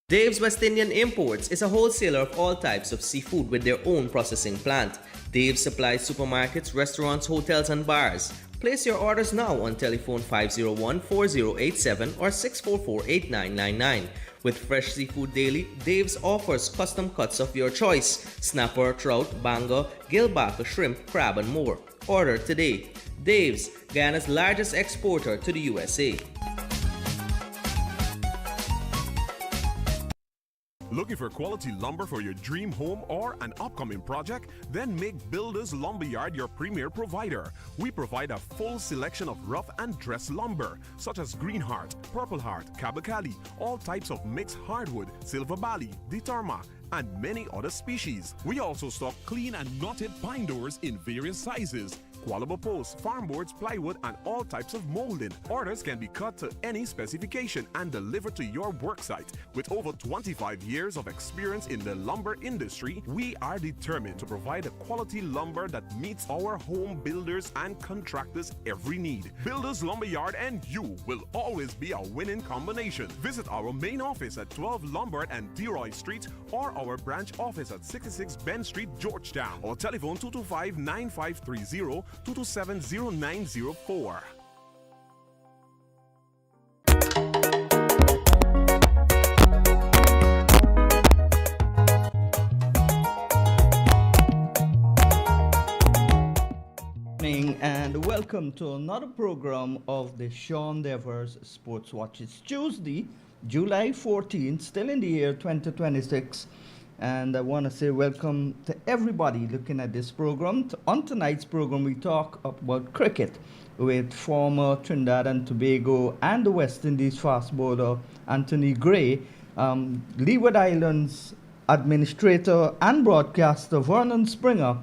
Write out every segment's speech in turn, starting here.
Dave's West Indian Imports is a wholesaler of all types of seafood with their own processing plant. Dave supplies supermarkets, restaurants, hotels, and bars. Place your orders now on telephone 501-4087 or 644-8999. With fresh seafood daily, Dave's offers custom cuts of your choice: snapper, trout, banger, gillback, shrimp, crab, and more. Order today. Dave's, Guyana's largest exporter to the USA. Looking for quality lumber for your dream home or an upcoming project? Then make Builders Lumberyard your premier provider. We provide a full selection of rough and dress lumber, such as Green Heart, Purple Heart, Kabakali, all types of mixed hardwood, Silver Bali, Ditarma, and many other species. We also stock clean and knotted pine doors in various sizes, qualable posts, farm boards, plywood, and all types of molding. Orders can be cut to any specification and delivered to your worksite. With over 25 years of experience in the lumber industry, we are determined to provide a quality lumber that meets our home builders and contractors' every need. Builders Lumberyard and you will always be a winning combination. Visit our main office at 12 Lombard and Deroy Street or our branch office at 66 Ben Street, Georgetown, or telephone 225-9530 227-0904. And welcome to another program of the Sean Devers Sports Watch. It's Tuesday, July 14th, still in the year 2026. And I want to say welcome to everybody looking at this program. On tonight's program, we talk about cricket with former Trinidad and Tobago and the West Indies fast bowler Anthony Gray, Leeward Islands administrator and broadcaster Vernon Springer,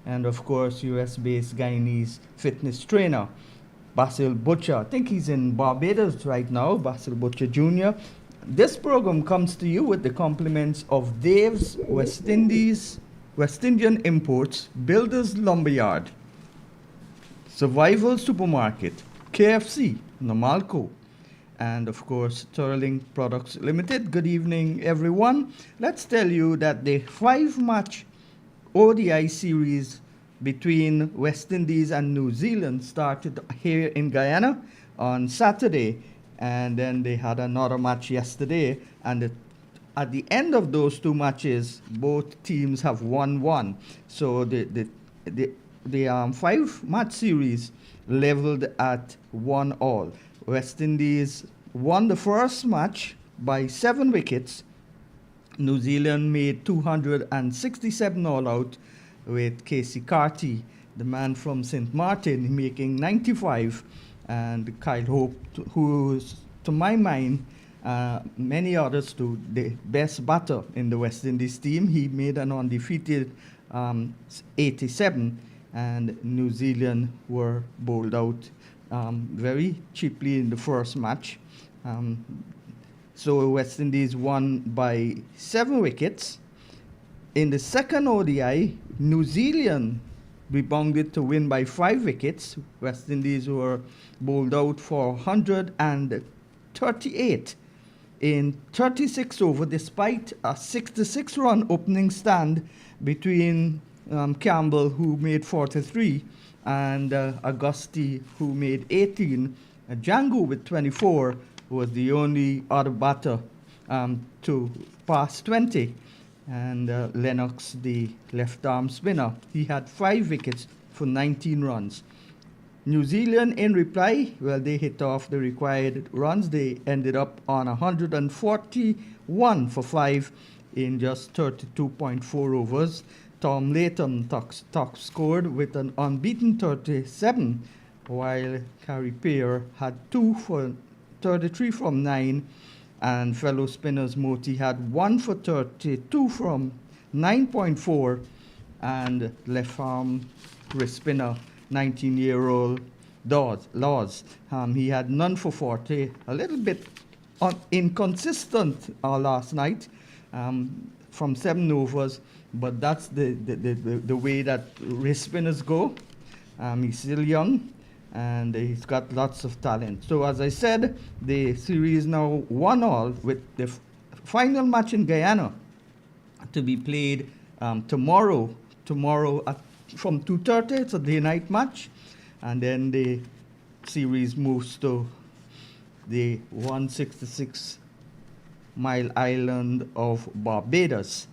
and of course US-based Guyanese fitness trainer Basil Butcher. I think he's in Barbados right now, Basil Butcher Jr. This program comes to you with the compliments of Dave's West Indian Imports, Builders Lumberyard, Survival Supermarket, KFC, Namalco, and of course Turling Products Limited. Good evening, everyone. Let's tell you that the 5-match ODI series between West Indies and New Zealand started here in Guyana on Saturday, and then they had another match yesterday, and at the end of those two matches, both teams have won one. So the 5-match series leveled at 1-1. West Indies won the first match by 7 wickets. New Zealand made 267 all out, with Casey Carty, the man from St. Martin, making 95, and Kyle Hope, who's, to my mind, many others too, the best batter in the West Indies team. He made an undefeated 87, and New Zealand were bowled out very cheaply in the first match. So West Indies won by 7 wickets. In the second ODI, New Zealand rebounded to win by 5 wickets. West Indies were bowled out for 138 in 36 over, despite a 66-run opening stand between Campbell, who made 43, and Augusti, who made 18. Django with 24 was the only other batter to pass 20. And Lennox, the left-arm spinner, he had 5 wickets for 19 runs. New Zealand, in reply, well, they hit off the required runs. They ended up on 141 for 5 in just 32.4 overs. Tom Latham top scored with an unbeaten 37, while Kaieteur had 2 for 33 from 9. And fellow spinners Moti had 1 for 32 from 9.4, and left arm wrist spinner 19-year-old Laws. He had none for 40, a little bit inconsistent last night from 7 overs, but that's the way that wrist spinners go. He's still young, and he's got lots of talent. So as I said, the series now 1-1 with the final match in Guyana to be played tomorrow. Tomorrow from 2:30, it's a day-night match, and then the series moves to the 166-mile island of Barbados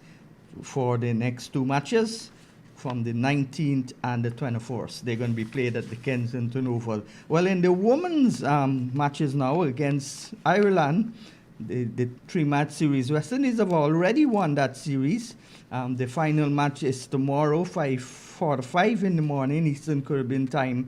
for the next two matches from the 19th and the 24th. They're going to be played at the Kensington Oval. Well, in the women's matches now against Ireland, the three-match series, West Indies have already won that series. The final match is tomorrow, 5:45 in the morning, Eastern Caribbean time.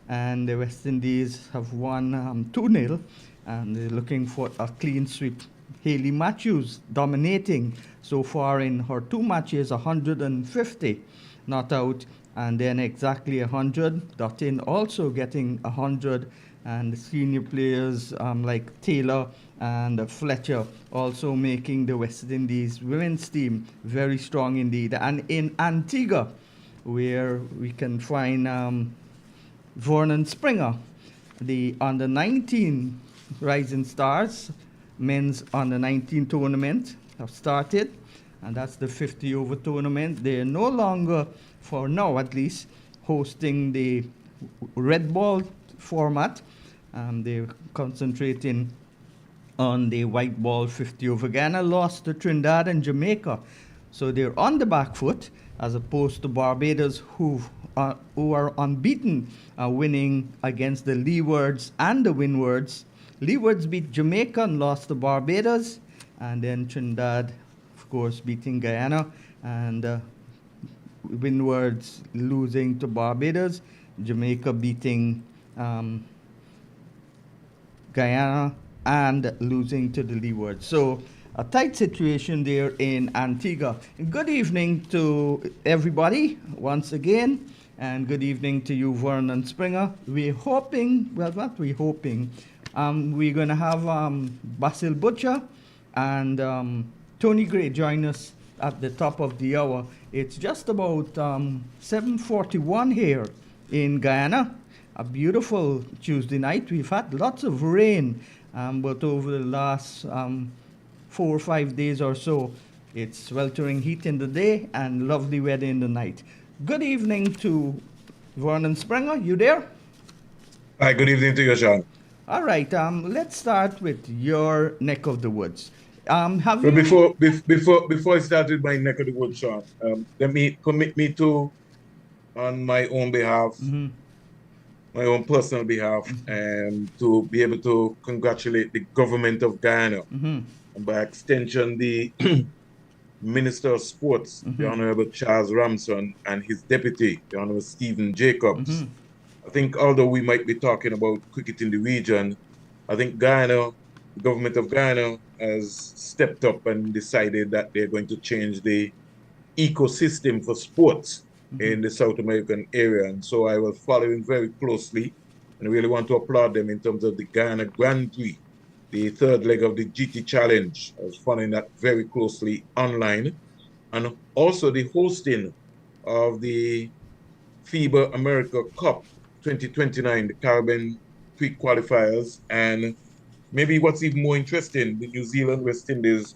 And the West Indies have won 2-0, and they're looking for a clean sweep. Hayley Matthews dominating so far in her two matches, 150 not out, and then exactly 100. Dottin also getting 100, and the senior players like Taylor and Fletcher also making the West Indies women's team very strong indeed. And in Antigua, where we can find Vernon Springer, the under 19 Rising Stars men's under 19 tournament have started, and that's the 50 over tournament. They're no longer, for now at least, hosting the red ball format. They're concentrating on the white ball 50 over. Guyana lost to Trinidad and Jamaica, so they're on the back foot, as opposed to Barbados, who are unbeaten, winning against the Leewards and the Windwards. Leewards beat Jamaica and lost to Barbados, and then Trinidad, of course, beating Guyana, and Windwards losing to Barbados, Jamaica beating Guyana, and losing to the Leewards. So a tight situation there in Antigua. Good evening to everybody once again, and good evening to you, Vernon Springer. We're hoping, well, not we're hoping, we're going to have Basil Butcher and Tony Gray join us at the top of the hour. It's just about 7:41 here in Guyana. A beautiful Tuesday night. We've had lots of rain, but over the last 4 or 5 days or so, it's sweltering heat in the day and lovely weather in the night. Good evening to Vernon Springer. You there? Hi, good evening to you, Sean. All right. Let's start with your neck of the woods. Have But you... before I start with my neck of the woods, Sean, let me commit me to, on my own behalf, my own personal behalf, and to be able to congratulate the government of Guyana, and by extension the Minister of Sports, the Honorable Charles Ramson, and his deputy, the Honorable Stephen Jacobs. I think although we might be talking about cricket in the region, I think Guyana, the government of Guyana, has stepped up and decided that they're going to change the ecosystem for sports in the South American area. And so I was following very closely, and I really want to applaud them in terms of the Guyana Grand Prix, the third leg of the GT Challenge. I was following that very closely online, and also the hosting of the FIBA America Cup 2029, the Caribbean pre-qualifiers, and maybe what's even more interesting, the New Zealand West Indies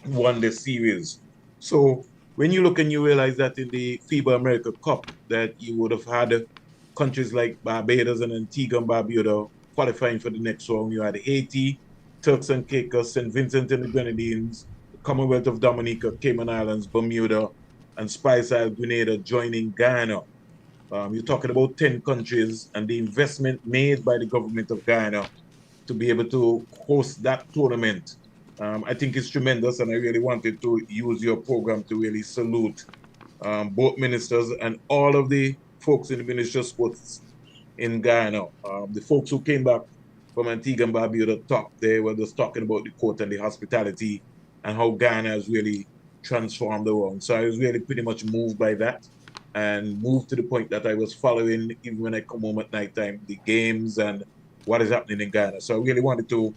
won the series. So when you look and you realize that in the FIBA America Cup that you would have had countries like Barbados and Antigua and Barbuda qualifying for the next round. You had Haiti, Turks and Caicos, St. Vincent and the Grenadines, the Commonwealth of Dominica, Cayman Islands, Bermuda, and Spice Isle, Grenada joining Guyana. You're talking about 10 countries, and the investment made by the government of Guyana to be able to host that tournament, I think it's tremendous, and I really wanted to use your program to really salute both ministers and all of the folks in the Ministry of Sports in Guyana. The folks who came back from Antigua and Barbuda they were just talking about the court and the hospitality and how Guyana has really transformed the world. So I was really pretty much moved by that, and moved to the point that I was following, even when I come home at nighttime, the games and what is happening in Guyana. So I really wanted to,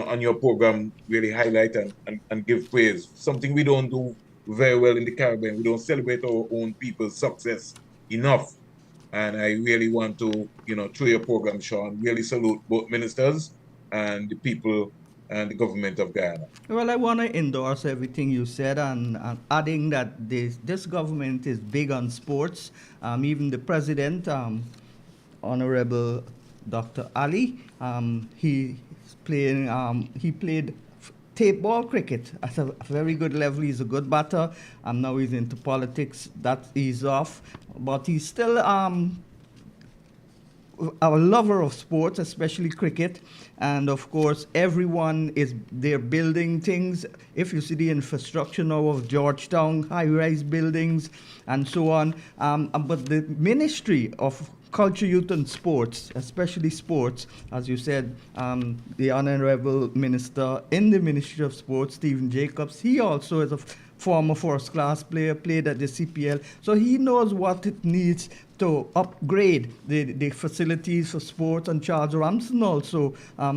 on your program, really highlight and give praise. Something we don't do very well in the Caribbean. We don't celebrate our own people's success enough. And I really want to, through your program, Sean, really salute both ministers and the people and the government of Guyana. Well, I want to endorse everything you said, and adding that this government is big on sports. Even the president, Honorable Dr. Ali, he played tape ball cricket at a very good level. He's a good batter. Now he's into politics. That he's off, but he's still a lover of sports, especially cricket. And of course, everyone they're building things. If you see the infrastructure now of Georgetown, high-rise buildings, and so on. But the Ministry of Culture, Youth, and Sports, especially sports, as you said, the Honorable Minister in the Ministry of Sports, Stephen Jacobs, he also is a former first-class player, played at the CPL, so he knows what it needs to upgrade the facilities for sports. And Charles Ramsden also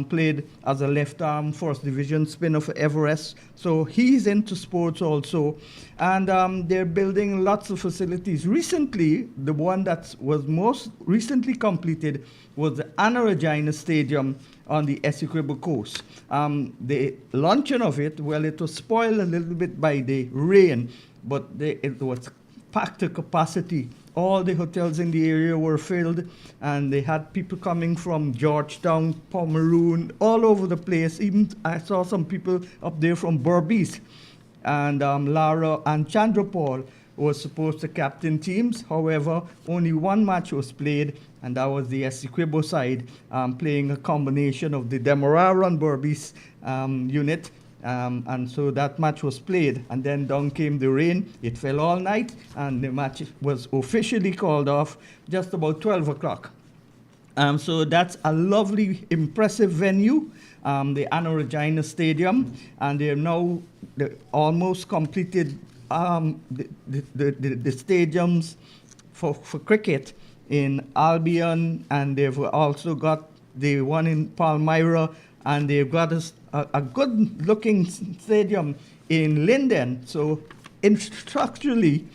played as a left-arm first division spinner for Everest, so he's into sports also. And they're building lots of facilities. Recently, the one that was most recently completed was the Anna Regina Stadium on the Essequibo coast. The launching of it, well, it was spoiled a little bit by the rain, but it was packed to capacity. All the hotels in the area were filled, and they had people coming from Georgetown, Pomeroon, all over the place. Even I saw some people up there from Berbice. And Lara and Chandra Paul was supposed to captain teams. However, only one match was played, and that was the Essequibo side playing a combination of the Demerara and Berbice unit. And so that match was played, and then down came the rain. It fell all night, and the match was officially called off just about 12 o'clock. So that's a lovely, impressive venue, the Anna Regina Stadium, and they're now almost completed the stadiums for cricket in Albion, and they've also got the one in Palmyra, and they've got a good-looking stadium in Linden. So, structurally,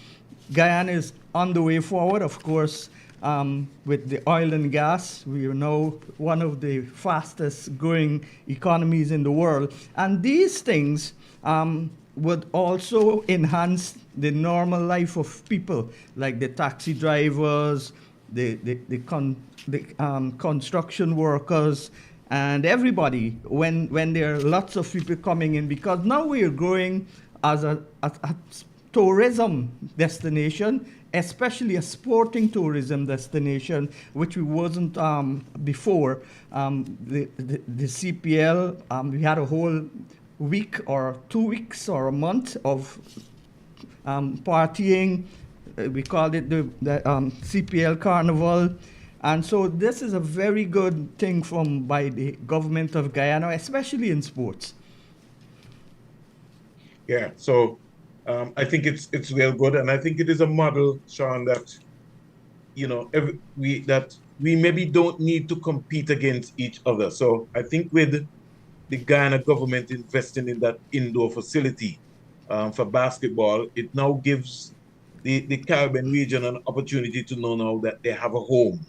Guyana is on the way forward. Of course, with the oil and gas, we are now one of the fastest-growing economies in the world. And these things would also enhance the normal life of people, like the taxi drivers, the construction workers, and everybody, when there are lots of people coming in, because now we are growing as a tourism destination, especially a sporting tourism destination, which we wasn't before. The CPL, we had a whole week or 2 weeks or a month of partying. We called it the CPL Carnival. And so this is a very good thing by the government of Guyana, especially in sports. Yeah, so I think it's real good, and I think it is a model, Sean, that we maybe don't need to compete against each other. So I think with the Guyana government investing in that indoor facility for basketball, it now gives the Caribbean region an opportunity to know now that they have a home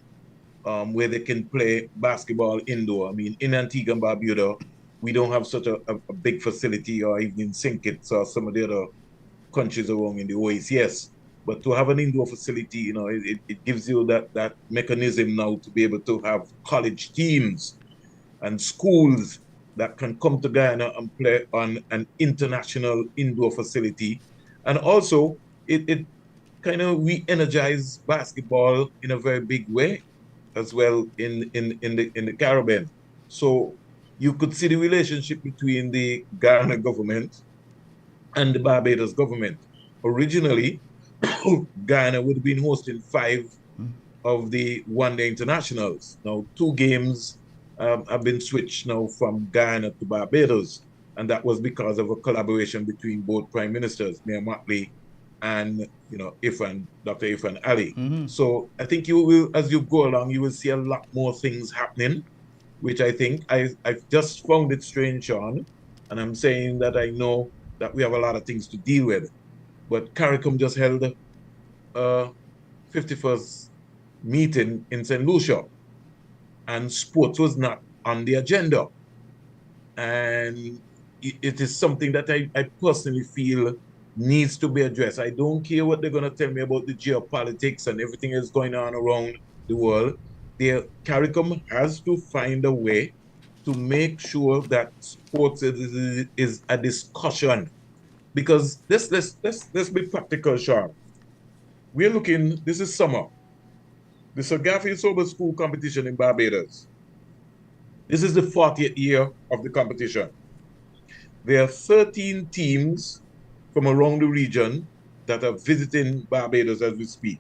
where they can play basketball indoor. I mean, in Antigua and Barbuda, we don't have such a big facility, or even in St. Kitts or some of the other countries around in the OACS. But to have an indoor facility, it gives you that mechanism now to be able to have college teams and schools that can come to Guyana and play on an international indoor facility. And also, it kind of re-energizes basketball in a very big way as well in the Caribbean. So you could see the relationship between the Guyana government and the Barbados government. Originally, Guyana would have been hosting 5 of the one-day internationals. Now, 2 games have been switched now from Guyana to Barbados, and that was because of a collaboration between both prime ministers, Mayor Motley and Dr. Irfan Ali. So I think you will, as you go along, you will see a lot more things happening, which I think I've just found it strange, Sean, and I'm saying that I know that we have a lot of things to deal with. But CARICOM just held a 51st meeting in St. Lucia, and sports was not on the agenda. and it is something that I personally feel needs to be addressed. I don't care what they're going to tell me about the geopolitics and everything that's going on around the world. Their CARICOM has to find a way to make sure that sports is a discussion. Because let's be practical, Sean. We're looking, this is summer. The Sir Garfield Sober School competition in Barbados. This is the 40th year of the competition. There are 13 teams from around the region that are visiting Barbados as we speak.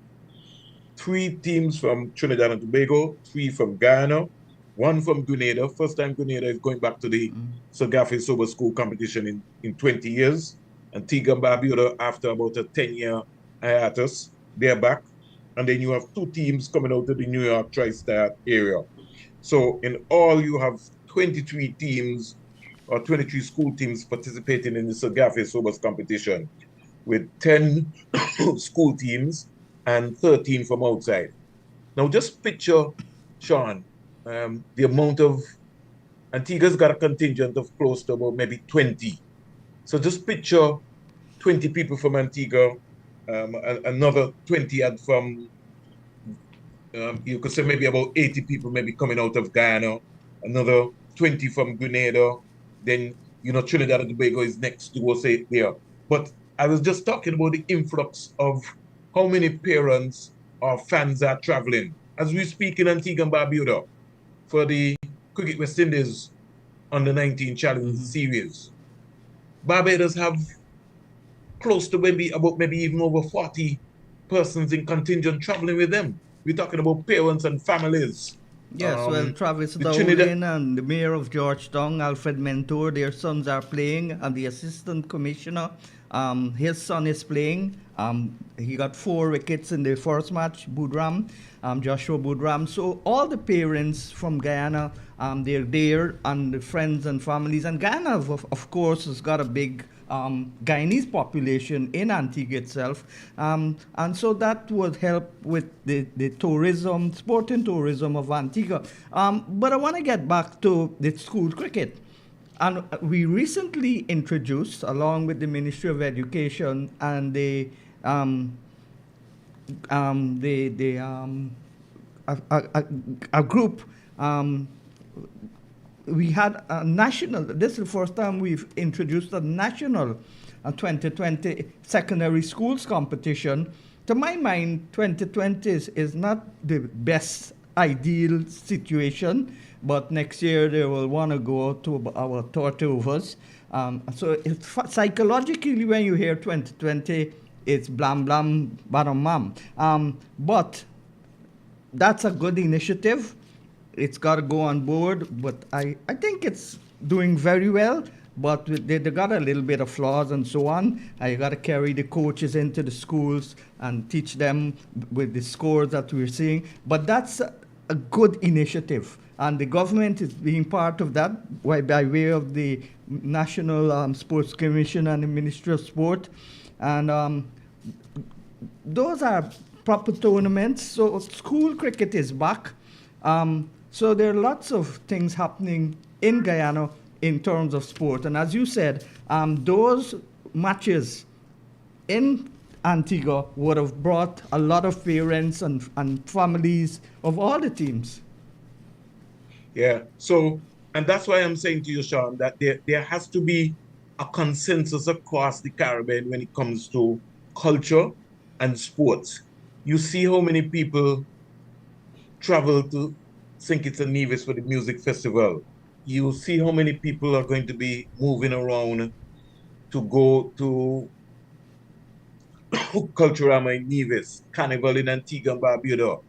3 teams from Trinidad and Tobago, 3 from Guyana, 1 from Grenada. First time Grenada is going back to the Sir Garfield Sober School competition in 20 years. Antigua and Barbuda, after about a 10-year hiatus, they're back. And then you have 2 teams coming out of the New York tri-state area. So in all, you have 23 teams or 23 school teams participating in the Sir Garfield Sobers competition, with 10 school teams and 13 from outside. Now just picture, Sean, the amount of, Antigua's got a contingent of close to about maybe 20. So just picture 20 people from Antigua, another 20 from, you could say maybe about 80 people maybe coming out of Guyana, another 20 from Grenada, then, you know, Trinidad and Tobago is next to us there. But I was just talking about the influx of how many parents or fans are traveling. As we speak in Antigua and Barbuda for the Cricket West Indies Under 19 Challenge Series. Barbados have close to maybe even over 40 persons in contingent traveling with them. We're talking about parents and families. Yes, well, Travis Dowling and the mayor of Georgetown, Alfred Mentor, their sons are playing, and the assistant commissioner, his son is playing. He got 4 wickets in the first match, Budram, Joshua Budram. So all the parents from Guyana, they're there, and the friends and families. And Guyana, of course, has got a big Guyanese population in Antigua itself, and so that would help with the tourism, sporting tourism of Antigua. But I want to get back to the school cricket, and we recently introduced, along with the Ministry of Education and a group. We had a national, this is the first time we've introduced a national 2020 secondary schools competition. To my mind, 2020 is not the best ideal situation, but next year they will want to go to our Tortovers. So it's psychologically, when you hear 2020, it's blam blam bottom mam. But that's a good initiative. It's got to go on board, but I think it's doing very well, but they got a little bit of flaws and so on. I got to carry the coaches into the schools and teach them with the scores that we're seeing. But that's a good initiative, and the government is being part of that by way of the National Sports Commission and the Ministry of Sport. And those are proper tournaments. So school cricket is back. So there are lots of things happening in Guyana in terms of sport. And as you said, those matches in Antigua would have brought a lot of parents and families of all the teams. Yeah, so, and that's why I'm saying to you, Sean, that there has to be a consensus across the Caribbean when it comes to culture and sports. You see how many people travel to St. Kitts and Nevis for the music festival. You see how many people are going to be moving around to go to Culturama in Nevis, Carnival in Antigua and Barbuda,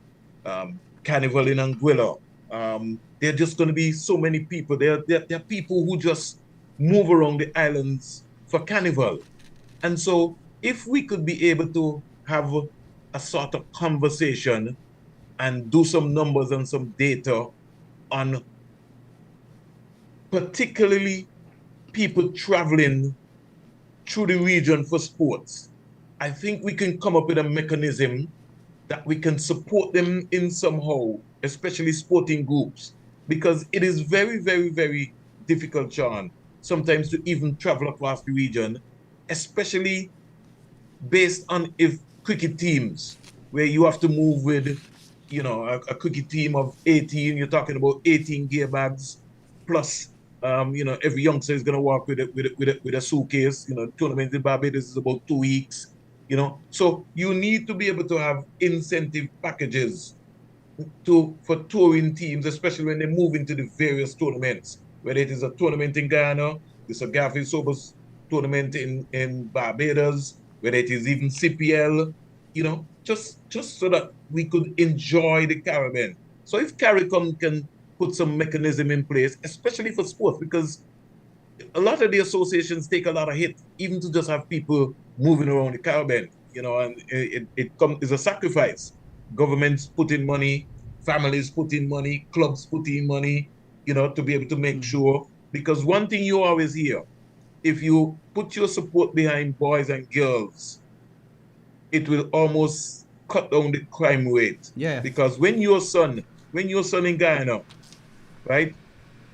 Carnival in Anguilla. There are just going to be so many people. There are people who just move around the islands for Carnival. And so if we could be able to have a sort of conversation and do some numbers and some data on particularly people traveling through the region for sports, I think we can come up with a mechanism that we can support them in somehow, especially sporting groups, because it is very, very, very difficult, Sean, sometimes to even travel across the region, especially based on if cricket teams where you have to move with, a cricket team of 18. You're talking about 18 gear bags plus. Every youngster is going to walk with a suitcase. Tournament in Barbados is about 2 weeks. So you need to be able to have incentive packages for touring teams, especially when they move into the various tournaments. Whether it is a tournament in Guyana, the Sir Garfield Sobers tournament in Barbados, whether it is even CPL, just so that we could enjoy the Caribbean. So if CARICOM can put some mechanism in place, especially for sports, because a lot of the associations take a lot of hit, even to just have people moving around the Caribbean, and it's a sacrifice. Governments put in money, families put in money, clubs put in money, to be able to make sure. Because one thing you always hear, if you put your support behind boys and girls, it will almost cut down the crime rate. Yeah. Because when your son in Guyana, right,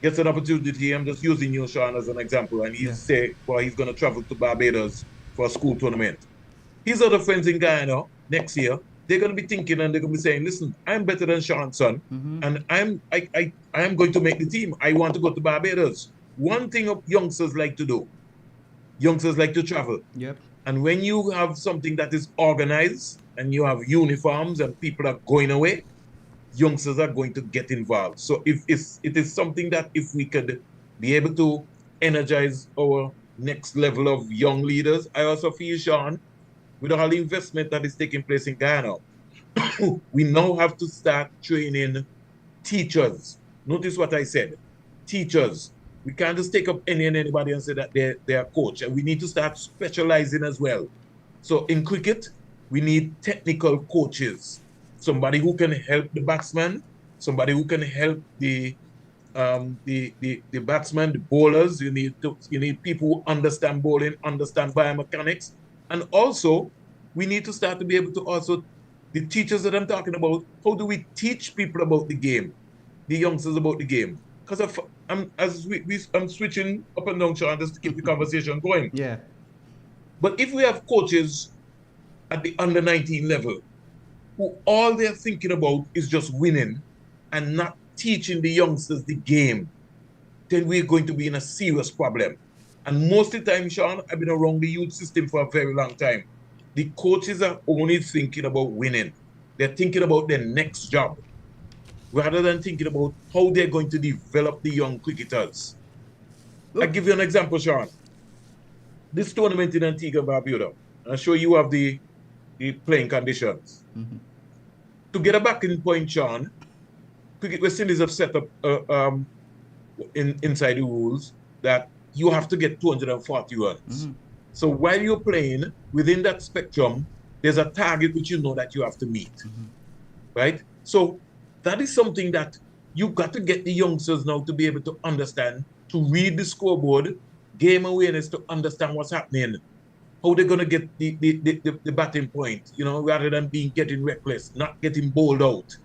gets an opportunity, I'm just using you, Sean, as an example, and he's going to travel to Barbados for a school tournament. His other friends in Guyana next year, they're going to be thinking and they're going to be saying, listen, I'm better than Sean's son, and I am going to make the team. I want to go to Barbados. One thing youngsters like to do, youngsters like to travel. Yep. And when you have something that is organized and you have uniforms and people are going away, youngsters are going to get involved. So it is something that if we could be able to energize our next level of young leaders, I also feel, Sean, with all the investment that is taking place in Guyana, we now have to start training teachers. Notice what I said, teachers. We can't just take up any and anybody and say that they're a coach, and we need to start specializing as well. So in cricket, we need technical coaches, somebody who can help the batsman, somebody who can help the batsman, the bowlers. You need people who understand bowling, understand biomechanics, and also we need to start to be able to also, the teachers that I'm talking about, how do we teach people about the game, the youngsters about the game? Because I'm switching up and down, Sean, just to keep the conversation going. Yeah. But if we have coaches at the under 19 level who all they're thinking about is just winning and not teaching the youngsters the game, then we're going to be in a serious problem. And most of the time, Sean, I've been around the youth system for a very long time. The coaches are only thinking about winning. They're thinking about their next job, rather than thinking about how they're going to develop the young cricketers. I'll give you an example, Sean. This tournament in Antigua and Barbuda, I'm sure you have the playing conditions. To get a backing point, Sean, Cricket West Indies have set up inside the rules that you have to get 240 runs. So while you're playing within that spectrum, there's a target which you know that you have to meet, right? So that is something that you've got to get the youngsters now to be able to understand, to read the scoreboard, game awareness, to understand what's happening, how they're going to get the batting point, rather than getting reckless, not getting bowled out.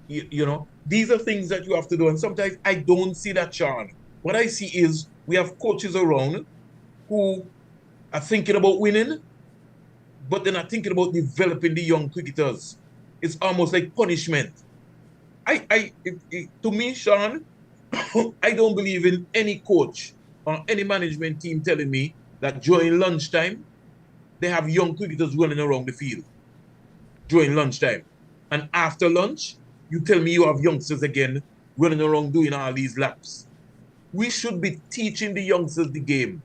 These are things that you have to do. And sometimes I don't see that, Sean. What I see is we have coaches around who are thinking about winning, but they're not thinking about developing the young cricketers. It's almost like punishment. To me, Sean, I don't believe in any coach or any management team telling me that during lunchtime, they have young cricketers running around the field during lunchtime. And after lunch, you tell me you have youngsters again running around doing all these laps. We should be teaching the youngsters the game.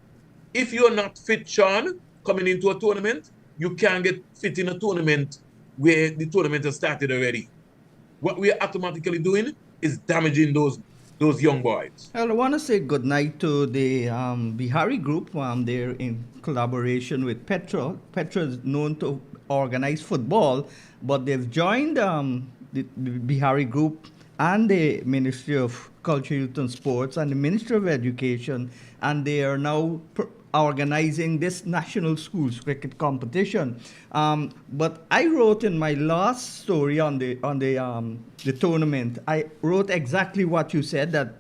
If you're not fit, Sean, coming into a tournament, you can't get fit in a tournament where the tournament has started already. What we are automatically doing is damaging those young boys. Well, I want to say good night to the Bihari group. They're in collaboration with Petra. Petra is known to organize football, but they've joined the Bihari group and the Ministry of Culture, Youth and Sports and the Ministry of Education, and they are now organizing this national schools cricket competition. But I wrote in my last story on the tournament, I wrote exactly what you said, that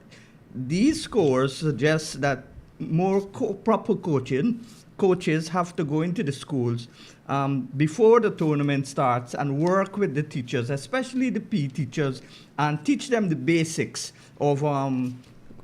these scores suggest that more proper coaches have to go into the schools before the tournament starts and work with the teachers, especially the PE teachers, and teach them the basics of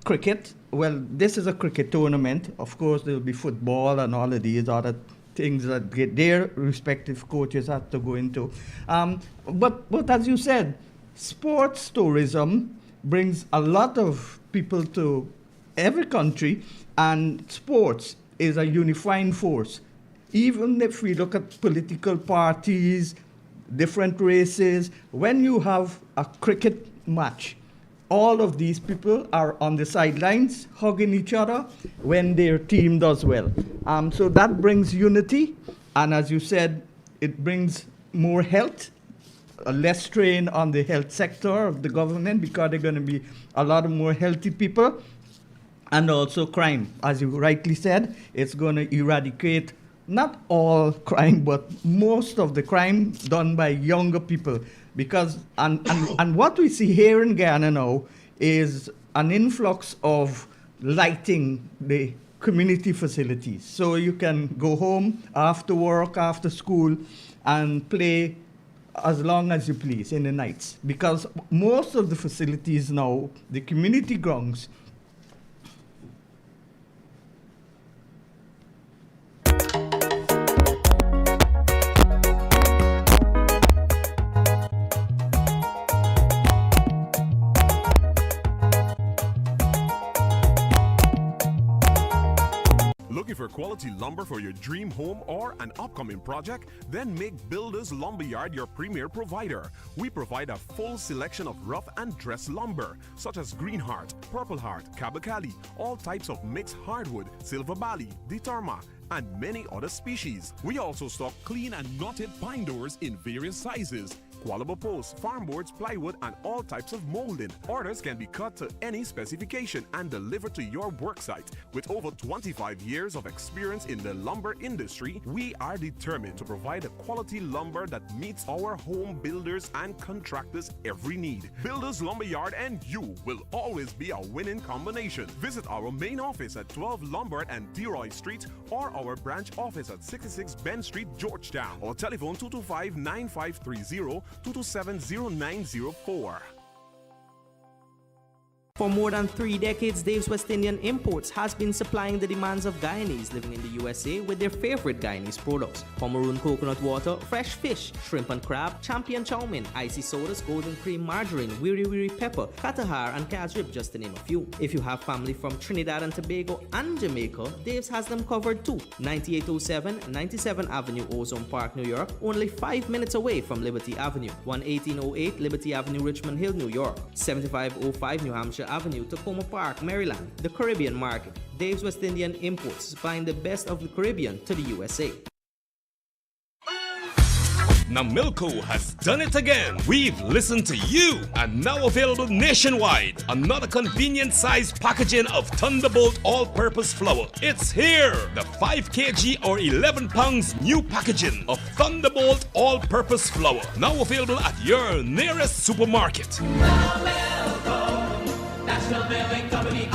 cricket. Well, this is a cricket tournament. Of course, there will be football and all of these other things that their respective coaches have to go into. But as you said, sports tourism brings a lot of people to every country, and sports is a unifying force. Even if we look at political parties, different races, when you have a cricket match, all of these people are on the sidelines hugging each other when their team does well. So that brings unity, and as you said, it brings more health, less strain on the health sector of the government because there are going to be a lot of more healthy people, and also crime. As you rightly said, it's going to eradicate not all crime, but most of the crime done by younger people. Because, and what we see here in Guyana now is an influx of lighting the community facilities. So you can go home after work, after school, and play as long as you please in the nights. Because most of the facilities now, the community grounds, Looking for quality lumber for your dream home or an upcoming project? Then make Builders Lumberyard your premier provider. We provide a full selection of rough and dress lumber, such as Green Heart, Purple Heart, Kabakali, all types of mixed hardwood, Silver Bali, Ditarma, and many other species. We also stock clean and knotted pine doors in various sizes, Qualable posts, farm boards, plywood, and all types of molding. Orders can be cut to any specification and delivered to your worksite. With over 25 years of experience in the lumber industry, we are determined to provide a quality lumber that meets our home builders and contractors' every need. Builders Lumberyard and you will always be a winning combination. Visit our main office at 12 Lombard and Deroy Street or our branch office at 66 Ben Street, Georgetown, or telephone 225-9530 227-0904. For more than 3 decades, Dave's West Indian Imports has been supplying the demands of Guyanese living in the USA with their favorite Guyanese products: Pomeroon coconut water, fresh fish, shrimp and crab, champion chow mein, icy sodas, golden cream, margarine, wiri wiri pepper, katahar, and calves rib, just to name a few. If you have family from Trinidad and Tobago and Jamaica, Dave's has them covered too. 9807 97th Avenue, Ozone Park, New York, only 5 minutes away from Liberty Avenue. 1808 Liberty Avenue, Richmond Hill, New York. 7505 New Hampshire Avenue, Tacoma Park, Maryland. The Caribbean market. Dave's West Indian Imports, supplying the best of the Caribbean to the USA. Now Milko has done it again. We've listened to you, and now available nationwide. Another convenient size packaging of Thunderbolt all-purpose flour. It's here. The 5 kg or 11 pounds new packaging of Thunderbolt all-purpose flour. Now available at your nearest supermarket. National Milling Company.